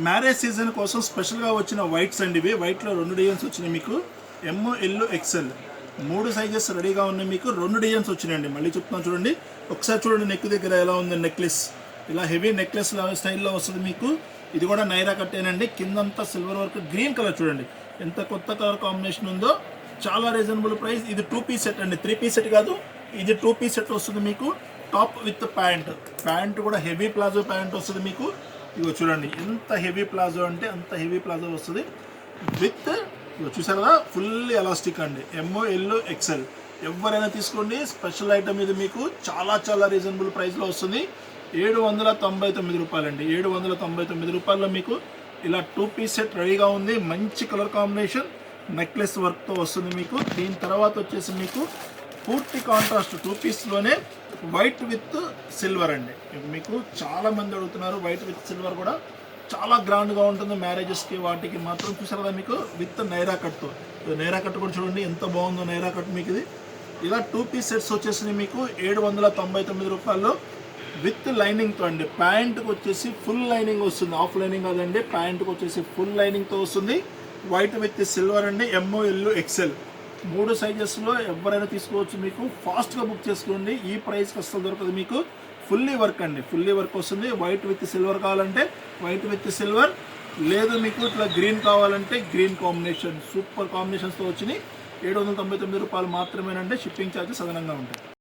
Marriage season కోసం స్పెషల్గా వచ్చిన వైట్స్ అండి ఇవి. వైట్లో 2 డిజైన్స్ వచ్చినాయి మీకు. ఎమ్, ఎల్, ఎక్స్ఎల్ 3 సైజెస్ రెడీగా ఉన్నాయి మీకు. 2 డిజైన్స్ వచ్చినాయండి. మళ్ళీ చెప్తున్నాను చూడండి. ఒకసారి చూడండి నెక్ దగ్గర ఎలా ఉంది నెక్లెస్. ఇలా హెవీ నెక్లెస్ స్టైల్లో వస్తుంది మీకు. ఇది కూడా నైరా కట్టేనండి. కిందంతా సిల్వర్ వర్క్, గ్రీన్ కలర్ చూడండి ఎంత కొత్త కలర్ కాంబినేషన్ ఉందో. చాలా రీజనబుల్ ప్రైస్. ఇది 2 పీస్ సెట్ అండి, 3 పీస్ సెట్ కాదు. ఇది 2 పీస్ సెట్ వస్తుంది మీకు. టాప్ విత్ ప్యాంట్ కూడా హెవీ ప్లాజో ప్యాంట్ వస్తుంది మీకు. ఇగో చూడండి ఎంత హెవీ ప్లాజో అంటే అంత హెవీ ప్లాజో వస్తుంది విత్ ఇగో చూసారు కదా ఫుల్ ఎలాస్టిక్ అండి. ఎమ్, ఎల్, ఎక్స్ఎల్ ఎవరైనా తీసుకోండి. స్పెషల్ ఐటమ్ ఇది మీకు చాలా చాలా రీజనబుల్ ప్రైస్లో వస్తుంది. 799 రూపాయలండి. 799 రూపాయల్లో మీకు ఇలా 2 పీస్ సెట్ రెడీగా ఉంది. మంచి కలర్ కాంబినేషన్ నెక్లెస్ వర్క్తో వస్తుంది మీకు. దీని తర్వాత వచ్చేసి మీకు పూర్తి కాంట్రాస్ట్ 2 పీస్లోనే వైట్ విత్ సిల్వర్ అండి. మీకు చాలా మంది అడుగుతున్నారు. వైట్ విత్ సిల్వర్ కూడా చాలా గ్రాండ్గా ఉంటుంది మ్యారేజెస్కి వాటికి మాత్రం. చూసారు కదా మీకు విత్ నైరా కట్తో. నైరా కట్ కూడా చూడండి ఎంత బాగుందో నైరా కట్ మీకు. ఇది ఇలా 2 పీస్ సెట్స్ వచ్చేసి మీకు 799 రూపాయల్లో విత్ లైనింగ్తో అండి. ప్యాంట్కి వచ్చేసి ఫుల్ లైనింగ్ వస్తుంది, ఆఫ్ లైనింగ్ కాదండి. ప్యాంట్కి వచ్చేసి ఫుల్ లైనింగ్తో వస్తుంది. వైట్ విత్ సిల్వర్ అండి. ఎమ్, ఎల్, ఎక్స్ఎల్ 3 సైజెస్లో ఎవరైనా తీసుకోవచ్చు మీకు. ఫాస్ట్గా బుక్ చేసుకోండి. ఈ ప్రైస్కి అసలు దొరకదు మీకు. ఫుల్లీ వర్క్ అండి, ఫుల్లీ వర్క్ వస్తుంది. వైట్ విత్ సిల్వర్ కావాలంటే వైట్ విత్ సిల్వర్, లేదు మీకు ఇట్లా గ్రీన్ కావాలంటే గ్రీన్ కాంబినేషన్. సూపర్ కాంబినేషన్స్తో వచ్చినాయి. 799 రూపాయలు మాత్రమేనండి. షిప్పింగ్ ఛార్జెస్ అదనంగా ఉంటాయి.